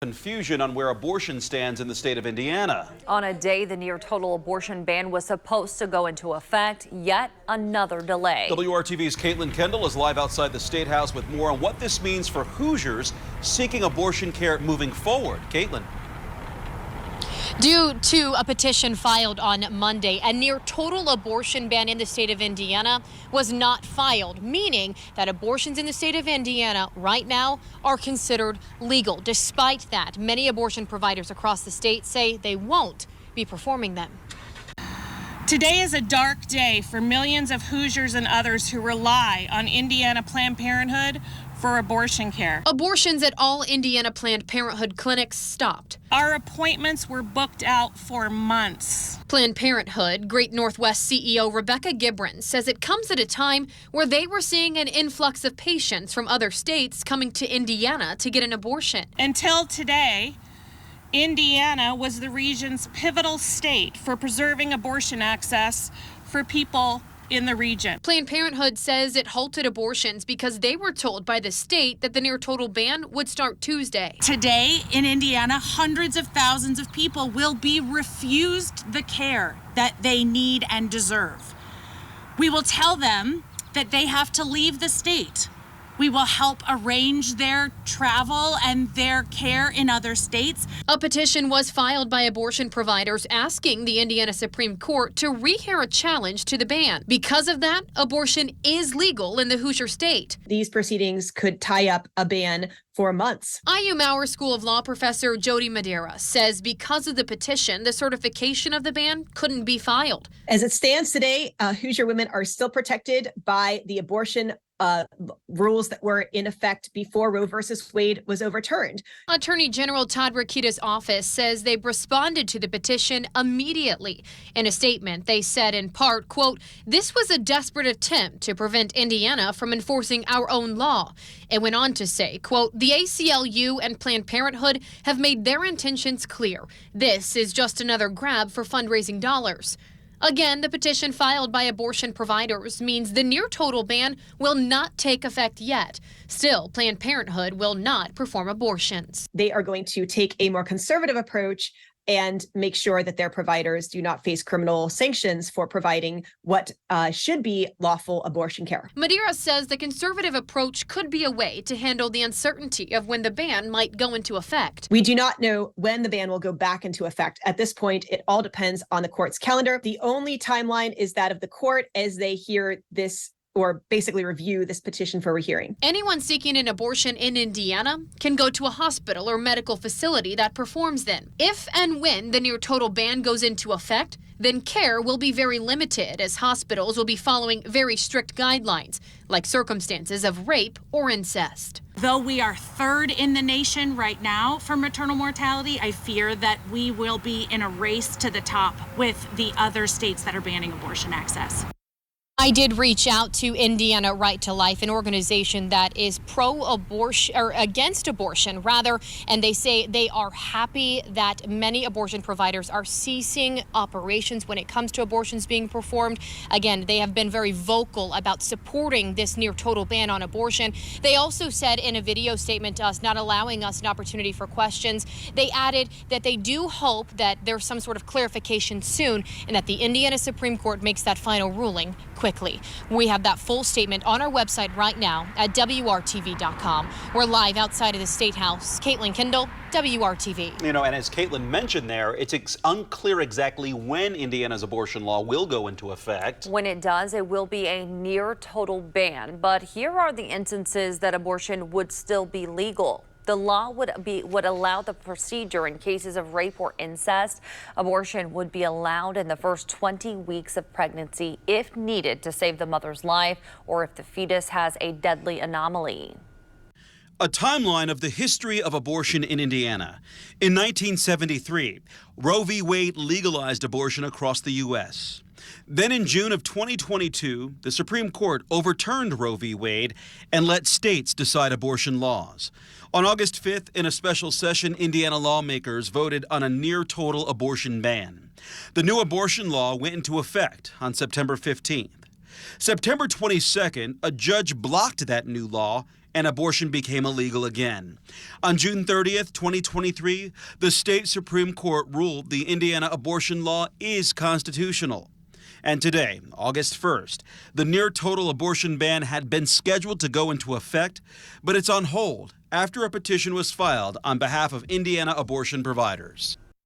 Confusion on where abortion stands in the state of Indiana. On a day the near total abortion ban was supposed to go into effect, yet another delay. WRTV's Caitlin Kendall is live outside the State House with more on what this means for Hoosiers seeking abortion care moving forward. Caitlin. Due to a petition filed on Monday, a near total abortion ban in the state of Indiana was not filed, meaning that abortions in the state of Indiana right now are considered legal. Despite that, many abortion providers across the state say they won't be performing them. Today is a dark day for millions of Hoosiers and others who rely on Indiana Planned Parenthood for abortion care. Abortions at all Indiana Planned Parenthood clinics stopped. Our appointments were booked out for months. Planned Parenthood Great Northwest CEO Rebecca Gibran says it comes at a time where they were seeing an influx of patients from other states coming to Indiana to get an abortion. Until today, Indiana was the region's pivotal state for preserving abortion access for people in the region. Planned Parenthood says it halted abortions because they were told by the state that the near total ban would start Tuesday. Today in Indiana, hundreds of thousands of people will be refused the care that they need and deserve. We will tell them that they have to leave the state. We will help arrange their travel and their care in other states. A petition was filed by abortion providers asking the Indiana Supreme Court to rehear a challenge to the ban. Because of that, abortion is legal in the Hoosier state. These proceedings could tie up a ban for months. IU Maurer School of Law professor Jody Madeira says because of the petition, the certification of the ban couldn't be filed. As it stands today, Hoosier women are still protected by the abortion rules that were in effect before Roe versus Wade was overturned. Attorney General Todd Rokita's office says they've responded to the petition immediately. In a statement, they said in part, quote, "This was a desperate attempt to prevent Indiana from enforcing our own law." It went on to say, quote, "The ACLU and Planned Parenthood have made their intentions clear. This is just another grab for fundraising dollars." Again, the petition filed by abortion providers means the near total ban will not take effect yet. Still, Planned Parenthood will not perform abortions. They are going to take a more conservative approach and make sure that their providers do not face criminal sanctions for providing what should be lawful abortion care. Madeira says the conservative approach could be a way to handle the uncertainty of when the ban might go into effect. We do not know when the ban will go back into effect. At this point, it all depends on the court's calendar. The only timeline is that of the court as they hear this or basically review this petition for rehearing. Anyone seeking an abortion in Indiana can go to a hospital or medical facility that performs them. If and when the near total ban goes into effect, then care will be very limited as hospitals will be following very strict guidelines, like circumstances of rape or incest. Though we are third in the nation right now for maternal mortality, I fear that we will be in a race to the top with the other states that are banning abortion access. I did reach out to Indiana Right to Life, an organization that is pro-abortion or against abortion rather, and they say they are happy that many abortion providers are ceasing operations when it comes to abortions being performed. Again, they have been very vocal about supporting this near total ban on abortion. They also said in a video statement to us, not allowing us an opportunity for questions, they added that they do hope that there's some sort of clarification soon and that the Indiana Supreme Court makes that final ruling quickly. We have that full statement on our website right now at WRTV.com. We're live outside of the State House. Caitlin Kendall, WRTV. You know, and as Caitlin mentioned there, it's unclear exactly when Indiana's abortion law will go into effect. When it does, it will be a near total ban. But here are the instances that abortion would still be legal. The law would allow the procedure in cases of rape or incest. Abortion would be allowed in the first 20 weeks of pregnancy if needed to save the mother's life or if the fetus has a deadly anomaly. A timeline of the history of abortion in Indiana. In 1973, Roe v. Wade legalized abortion across the U.S. Then in June of 2022, the Supreme Court overturned Roe v. Wade and let states decide abortion laws. On August 5th, in a special session, Indiana lawmakers voted on a near-total abortion ban. The new abortion law went into effect on September 15th. September 22nd, a judge blocked that new law and abortion became illegal again. On June 30th, 2023, the state Supreme Court ruled the Indiana abortion law is constitutional. And today, August 1st, the near-total abortion ban had been scheduled to go into effect, but it's on hold after a petition was filed on behalf of Indiana abortion providers.